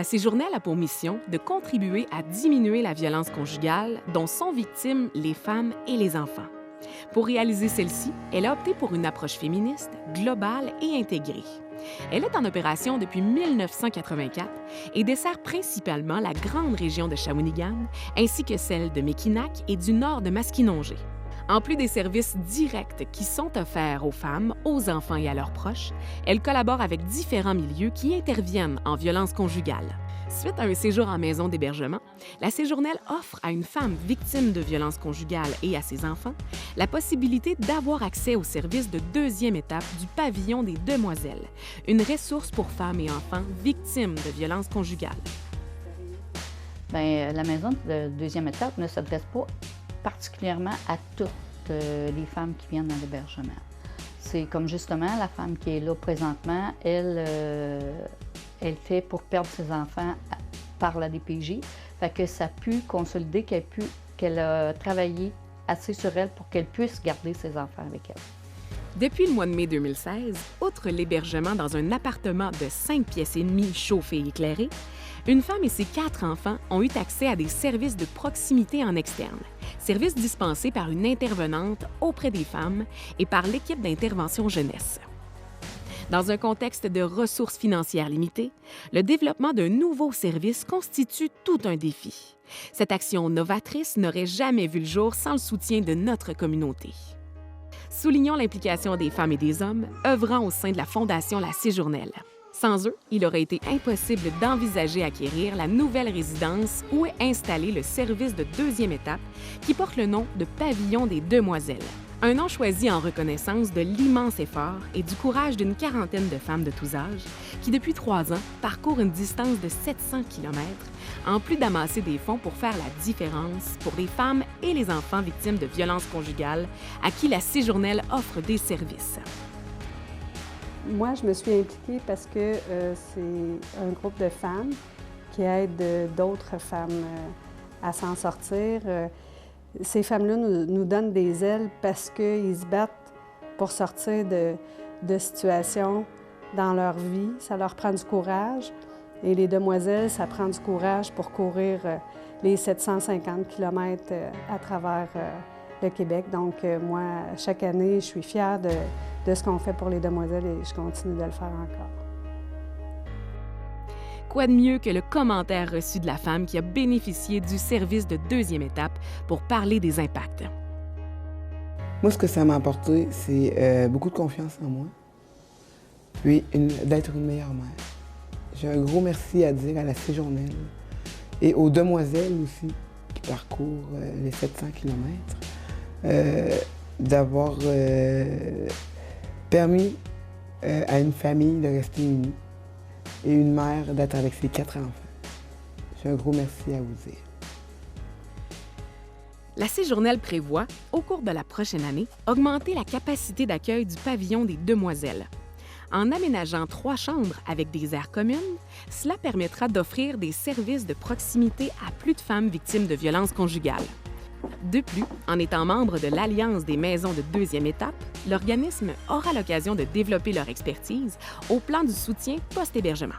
La Séjournelle a pour mission de contribuer à diminuer la violence conjugale dont sont victimes les femmes et les enfants. Pour réaliser celle-ci, elle a opté pour une approche féministe, globale et intégrée. Elle est en opération depuis 1984 et dessert principalement la grande région de Shawinigan, ainsi que celle de Mekinac et du nord de Maskinongé. En plus des services directs qui sont offerts aux femmes, aux enfants et à leurs proches, elle collabore avec différents milieux qui interviennent en violence conjugale. Suite à un séjour en maison d'hébergement, la Séjournelle offre à une femme victime de violences conjugales et à ses enfants la possibilité d'avoir accès au service de deuxième étape du pavillon des demoiselles, une ressource pour femmes et enfants victimes de violences conjugales. Bien, la maison de deuxième étape ne s'adresse pas particulièrement à toutes les femmes qui viennent dans l'hébergement. C'est comme justement la femme qui est là présentement, elle fait pour perdre ses enfants par la DPJ. Fait que ça a pu consolider qu'elle a travaillé assez sur elle pour qu'elle puisse garder ses enfants avec elle. Depuis le mois de mai 2016, outre l'hébergement dans un appartement de 5 pièces et demie chauffé et éclairé, une femme et ses 4 enfants ont eu accès à des services de proximité en externe, services dispensés par une intervenante auprès des femmes et par l'équipe d'intervention jeunesse. Dans un contexte de ressources financières limitées, le développement d'un nouveau service constitue tout un défi. Cette action novatrice n'aurait jamais vu le jour sans le soutien de notre communauté. Soulignons l'implication des femmes et des hommes œuvrant au sein de la Fondation La Séjournelle. Sans eux, il aurait été impossible d'envisager acquérir la nouvelle résidence où est installé le service de deuxième étape qui porte le nom de Pavillon des Demoiselles. Un nom choisi en reconnaissance de l'immense effort et du courage d'une quarantaine de femmes de tous âges qui, depuis 3 ans, parcourent une distance de 700 km, en plus d'amasser des fonds pour faire la différence pour les femmes et les enfants victimes de violences conjugales à qui la Séjournelle offre des services. Moi, je me suis impliquée parce que c'est un groupe de femmes qui aide d'autres femmes à s'en sortir. Ces femmes-là nous donnent des ailes parce qu'ils se battent pour sortir de situations dans leur vie. Ça leur prend du courage. Et les demoiselles, ça prend du courage pour courir les 750 km à travers le Québec. Donc, moi, chaque année, je suis fière de ce qu'on fait pour les demoiselles et je continue de le faire encore. Quoi de mieux que le commentaire reçu de la femme qui a bénéficié du service de deuxième étape pour parler des impacts? Moi, ce que ça m'a apporté, c'est beaucoup de confiance en moi, puis d'être une meilleure mère. J'ai un gros merci à dire à la Séjournelle et aux demoiselles aussi qui parcourent les 700 km, d'avoir permis à une famille de rester unie et une mère d'être avec ses 4 enfants. J'ai un gros merci à vous dire. La Séjournelle prévoit, au cours de la prochaine année, augmenter la capacité d'accueil du pavillon des demoiselles. En aménageant 3 chambres avec des aires communes, cela permettra d'offrir des services de proximité à plus de femmes victimes de violences conjugales. De plus, en étant membre de l'Alliance des maisons de deuxième étape, l'organisme aura l'occasion de développer leur expertise au plan du soutien post-hébergement.